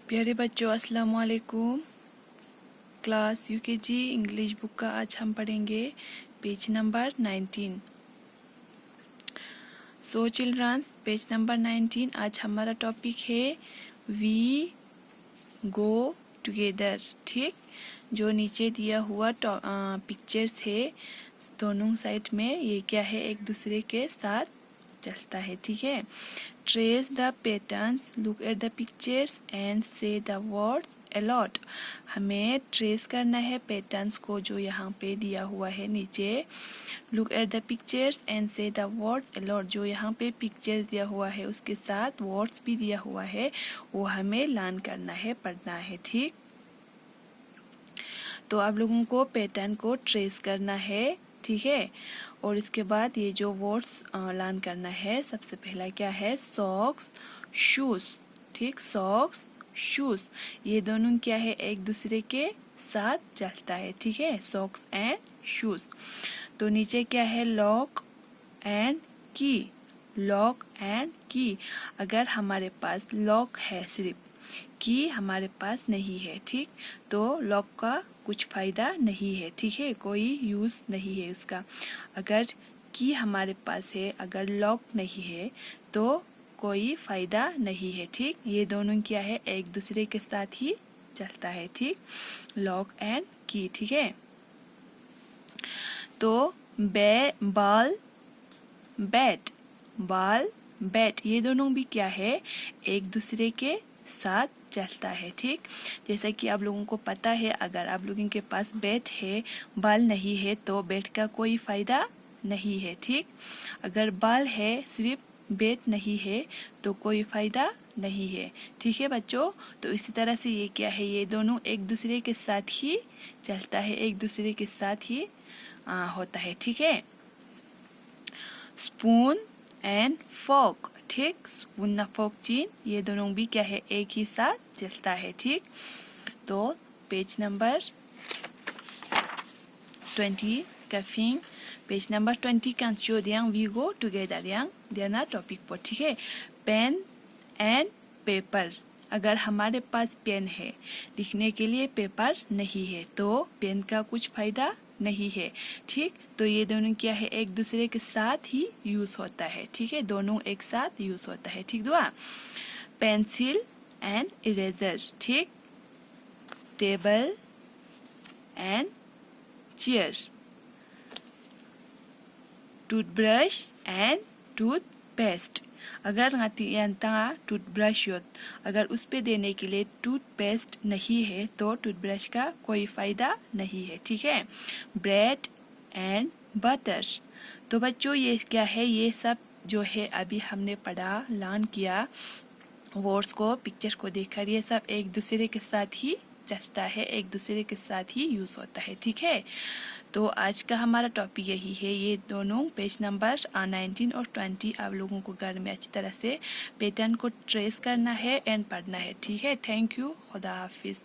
प्यारे बच्चों, अस्सलाम वालेकुम। क्लास यूकेजी इंग्लिश बुक का आज हम पढ़ेंगे पेज नंबर 19। सो चिल्ड्रंस, पेज नंबर 19 आज हमारा टॉपिक है वी गो टुगेदर। ठीक, जो नीचे दिया हुआ पिक्चर्स है दोनों साइड में, ये क्या है, एक दूसरे के साथ चलता है। ठीक है, trace the patterns, look at the pictures and से द वर्ड्स अलॉट। हमें ट्रेस करना है पैटर्न्स को जो यहाँ पे दिया हुआ है नीचे। Look at the pictures and से द वर्ड्स अलॉट, जो यहाँ पे पिक्चर दिया हुआ है उसके साथ वर्ड्स भी दिया हुआ है, वो हमें लर्न करना है, पढ़ना है। ठीक, तो आप लोगों को पैटर्न को ट्रेस करना है। ठीक है, और इसके बाद ये जो वर्ड्स लर्न करना है, सबसे पहला क्या है, सॉक्स शूज। ठीक, सॉक्स शूज, ये दोनों क्या है, एक दूसरे के साथ चलता है। ठीक है, सॉक्स एंड शूज। तो नीचे क्या है, लॉक एंड की। लॉक एंड की, अगर हमारे पास लॉक है सिर्फ, की हमारे पास नहीं है, ठीक, तो लॉक का कुछ फायदा नहीं है। ठीक है, कोई यूज नहीं है उसका। अगर की हमारे पास है, अगर लॉक नहीं है, तो कोई फायदा नहीं है। ठीक, ये दोनों क्या है, एक दूसरे के साथ ही चलता है। ठीक, लॉक एंड की। ठीक है, तो बॉल बैट, बॉल बैट, ये दोनों भी क्या है, एक दूसरे के साथ चलता है। ठीक, जैसा कि आप लोगों को पता है, अगर आप लोगों के पास बैट है, बॉल नहीं है, तो बैट का कोई फायदा नहीं है। ठीक, अगर बॉल है सिर्फ बैट नहीं है, तो कोई फायदा नहीं है। ठीक है बच्चों, तो इसी तरह से ये क्या है, ये दोनों एक दूसरे के साथ ही चलता है, एक दूसरे के साथ ही होता है। ठीक है, स्पून एंड फोक। ठीक, स्पून फोक चीन, ये दोनों भी क्या है, एक ही साथ चलता है। ठीक, तो पेज नंबर 20 कफिंग, पेज नंबर 20 कंचो दियांग वी गो टुगेदर यांग देना टॉपिक पर। ठीक है, पेन एंड पेपर, अगर हमारे पास पेन है, लिखने के लिए पेपर नहीं है, तो पेन का कुछ फायदा नहीं है। ठीक, तो ये दोनों क्या है, एक दूसरे के साथ ही यूज होता है। ठीक है, दोनों एक साथ यूज होता है। ठीक, दुआ पेंसिल एंड इरेजर। ठीक, table and chair, toothbrush and toothpaste, अगर टूथब्रश यूथ, अगर उस पे देने के लिए टूथपेस्ट नहीं है, तो टूथब्रश का कोई फायदा नहीं है। ठीक है, ब्रेड एंड बटर, तो बच्चों ये क्या है, ये सब जो है अभी हमने पढ़ा, लर्न किया, वर्ड्स को, पिक्चर को देखकर, ये सब एक दूसरे के साथ ही चलता है, एक दूसरे के साथ ही यूज होता है। ठीक है, तो आज का हमारा टॉपिक यही है। ये दोनों पेज नंबर 19 और 20 आप लोगों को घर में अच्छी तरह से पैटर्न को ट्रेस करना है एंड पढ़ना है। ठीक है, थैंक यू, खुदा हाफिज।